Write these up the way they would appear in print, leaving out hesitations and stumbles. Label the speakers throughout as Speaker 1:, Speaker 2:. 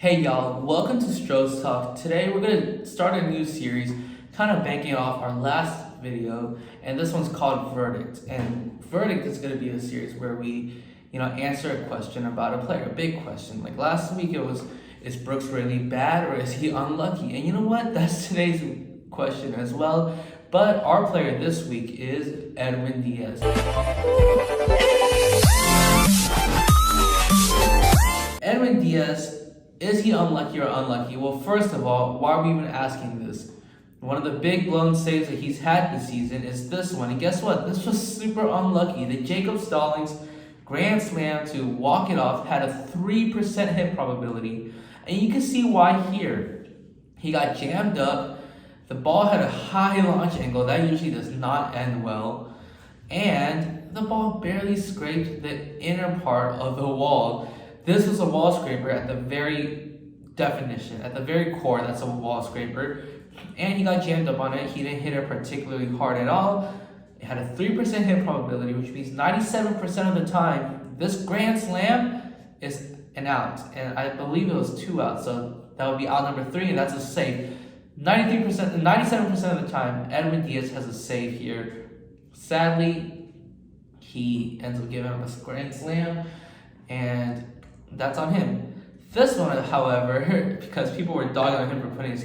Speaker 1: Hey y'all, welcome to Stroh's Talk. Today we're going to start a new series, kind of banking off our last video, and this one's called Verdict. And Verdict is going to be a series where we, answer a question about a player, a big question. Like last week it was, is Brooks really bad or is he unlucky? And you know what? That's today's question as well. But our player this week is Edwin Diaz. Edwin Diaz, is he unlucky or unlucky? Well, first of all, why are we even asking this? One of the big blown saves that he's had this season is this one. And guess what? This was super unlucky. The Jacob Stallings grand slam to walk it off had a 3% hit probability. And you can see why here. He got jammed up. The ball had a high launch angle. That usually does not end well. And the ball barely scraped the inner part of the wall. This was a wall scraper at the very definition, at the very core, that's a wall scraper. And he got jammed up on it. He didn't hit it particularly hard at all. It had a 3% hit probability, which means 97% of the time, this grand slam is an out. And I believe it was 2 outs, so that would be out number 3, and that's a save. 97% of the time, Edwin Diaz has a save here. Sadly, he ends up giving up a grand slam, and that's on him. This one, however, because people were dogging on him for putting his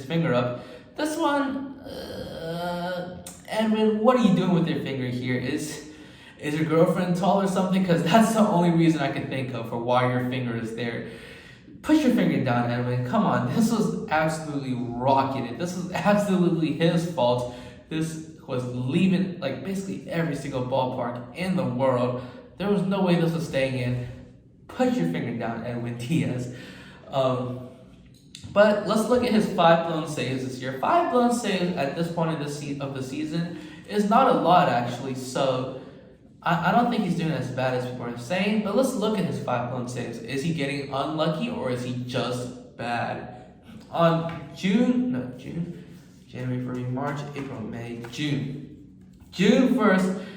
Speaker 1: finger up, this one, Edwin, what are you doing with your finger here? Is your girlfriend tall or something? Because that's the only reason I could think of for why your finger is there. Push your finger down, Edwin. Come on, this was absolutely rocketed. This was absolutely his fault. This was leaving like basically every single ballpark in the world. There was no way this was staying in. Put your finger down, Edwin Diaz. But let's look at his 5 blown saves this year. 5 blown saves at this point of the season is not a lot, actually. So I don't think he's doing as bad as people are saying. But let's look at his 5 blown saves. Is he getting unlucky or is he just bad? On January, February, March, April, May, June 1st,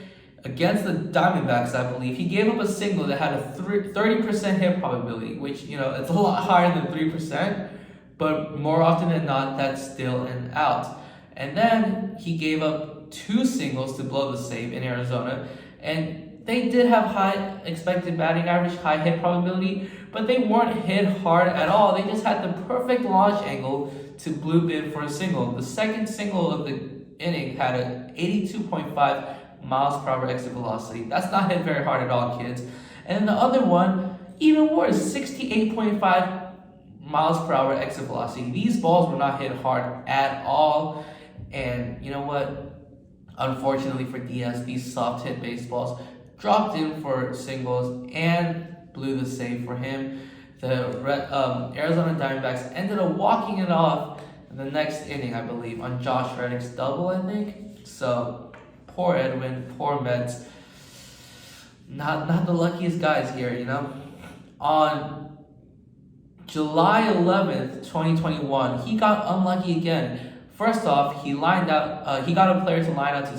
Speaker 1: against the Diamondbacks, I believe, he gave up a single that had a 30% hit probability, which, it's a lot higher than 3%, but more often than not, that's still an out. And then he gave up 2 singles to blow the save in Arizona, and they did have high expected batting average, high hit probability, but they weren't hit hard at all. They just had the perfect launch angle to bloop in for a single. The second single of the inning had an 82.5 miles per hour exit velocity. That's not hit very hard at all, kids. And then the other one, even worse, 68.5 miles per hour exit velocity. These balls were not hit hard at all. And you know what? Unfortunately for Diaz, these soft hit baseballs dropped in for singles and blew the save for him. The Arizona Diamondbacks ended up walking it off in the next inning, I believe, on Josh Reddick's double, I think. So poor Edwin, poor Mets. Not the luckiest guys here, On July 11th, 2021, he got unlucky again. First off, he got a player to line out to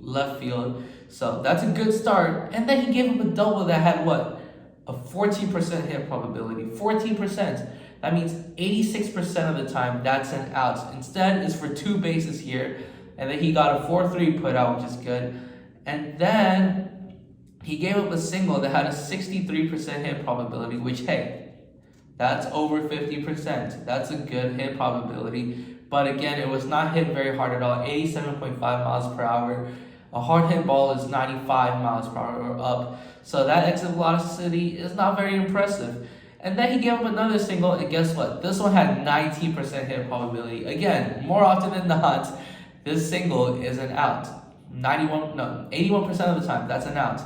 Speaker 1: left field, so that's a good start. And then he gave him a double that had what? A 14% hit probability. 14%. That means 86% of the time that's an out. Instead, it's for 2 bases here. And then he got a 4-3 put out, which is good. And then he gave up a single that had a 63% hit probability, which, hey, that's over 50%. That's a good hit probability. But again, it was not hit very hard at all. 87.5 miles per hour. A hard hit ball is 95 miles per hour or up. So that exit velocity is not very impressive. And then he gave up another single, and guess what? This one had 90% hit probability. Again, more often than not, this single is an out. 81% of the time, that's an out.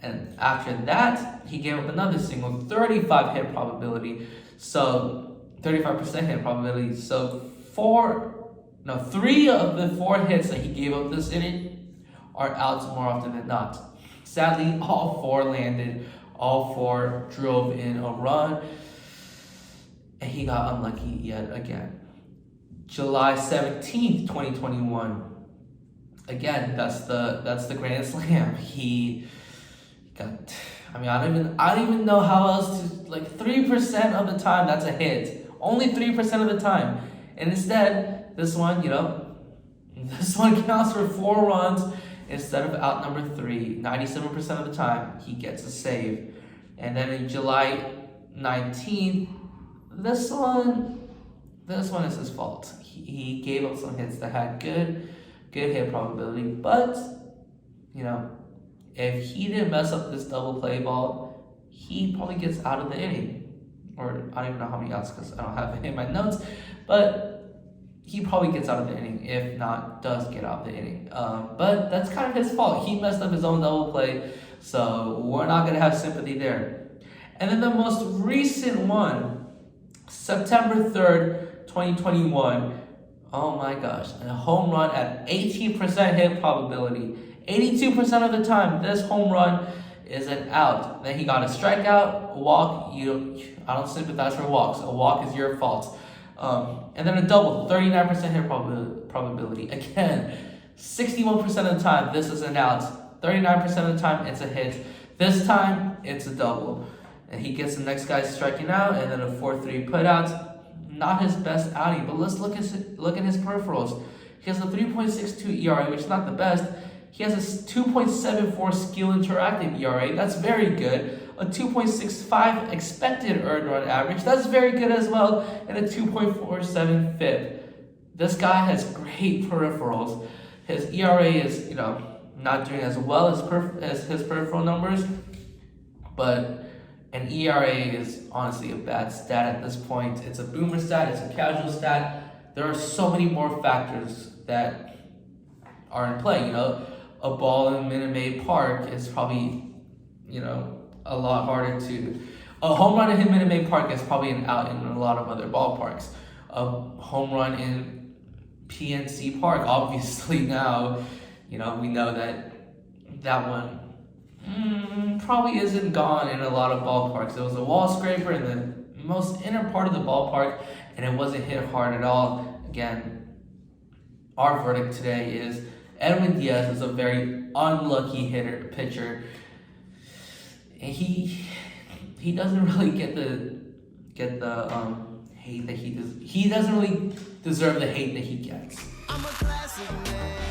Speaker 1: And after that, he gave up another single, 35 hit probability. So 35% hit probability. So 3 of the 4 hits that he gave up this inning are outs more often than not. Sadly, all 4 landed. All 4 drove in a run. And he got unlucky yet again. July 17th, 2021. Again, that's the grand slam. He got I mean, I don't even know how else to, like, 3% of the time that's a hit. Only 3% of the time. And instead, this one, this one counts for 4 runs instead of out number 3. 97% of the time, he gets a save. And then in July 19th, this one is his fault. He gave up some hits that had good hit probability, but if he didn't mess up this double play ball, he probably gets out of the inning. Or I don't even know how many outs because I don't have it in my notes, but he probably gets out of the inning, if not does get out of the inning. But that's kind of his fault. He messed up his own double play, so we're not going to have sympathy there. And then the most recent one, September 3rd, 2021. Oh my gosh, a home run at 18% hit probability. 82% of the time, this home run is an out. Then he got a strikeout, a walk. I don't sympathize for walks. A walk is your fault. And then a double, 39% hit probability. Again, 61% of the time, this is an out. 39% of the time, it's a hit. This time, it's a double. And he gets the next guy striking out, and then a 4-3 putouts. Not his best outing, but let's look at his peripherals. He has a 3.62 ERA, which is not the best. He has a 2.74 skill interactive ERA. That's very good. A 2.65 expected earned run average. That's very good as well. And a 2.47 FIP. This guy has great peripherals. His ERA is, not doing as well as his peripheral numbers, but an ERA is honestly a bad stat at this point. It's a boomer stat, it's a casual stat. There are so many more factors that are in play. A ball in Minute Maid Park is probably, a lot harder to. A home run in Minute Maid Park is probably an out in a lot of other ballparks. A home run in PNC Park, obviously now, we know that one probably isn't gone in a lot of ballparks. It was a wall scraper in the most inner part of the ballpark, and it wasn't hit hard at all. Again, our verdict today is Edwin Diaz is a very unlucky pitcher. And he doesn't really get the hate that he does. He doesn't really deserve the hate that he gets. I'm a classic man.